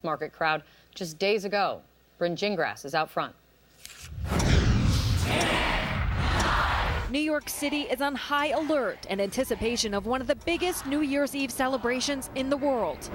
market crowd just days ago. Bryn Gingras is out front. New York City is on high alert in anticipation of one of the biggest New Year's Eve celebrations in the world.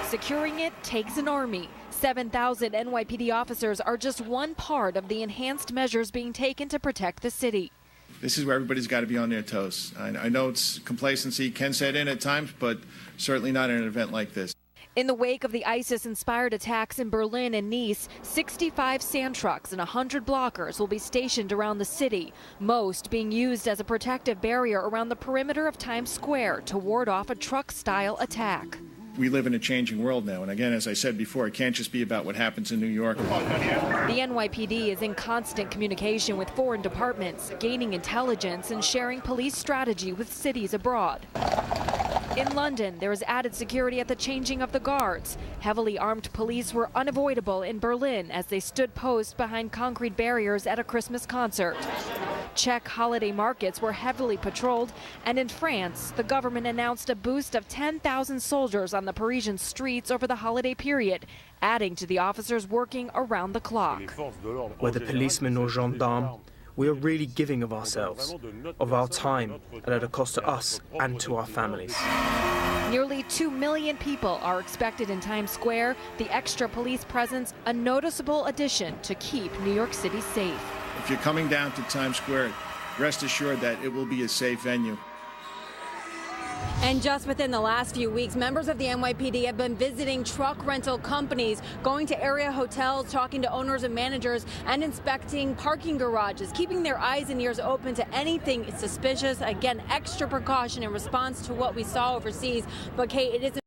Securing it takes an army. 7,000 NYPD officers are just one part of the enhanced measures being taken to protect the city. This is where everybody's got to be on their toes. I know it's complacency can set in at times, but certainly not in an event like this. In the wake of the ISIS-inspired attacks in Berlin and Nice, 65 sand trucks and 100 blockers will be stationed around the city, most being used as a protective barrier around the perimeter of Times Square to ward off a truck-style attack. We live in a changing world now, and again, as I said before, it can't just be about what happens in New York. The NYPD is in constant communication with foreign departments, gaining intelligence and sharing police strategy with cities abroad. In London, there is added security at the changing of the guards. Heavily armed police were unavoidable in Berlin as they stood post behind concrete barriers at a Christmas concert. Czech holiday markets were heavily patrolled, and in France, the government announced a boost of 10,000 soldiers on the Parisian streets over the holiday period, adding to the officers working around the clock. Whether policemen or gendarmes, we are really giving of ourselves, of our time, and at a cost to us and to our families. Nearly 2 million people are expected in Times Square, the extra police presence a noticeable addition to keep New York City safe. If you're coming down to Times Square, rest assured that it will be a safe venue. And just within the last few weeks, members of the NYPD have been visiting truck rental companies, going to area hotels, talking to owners and managers, and inspecting parking garages, keeping their eyes and ears open to anything suspicious. Again, extra precaution in response to what we saw overseas. But Kate, it is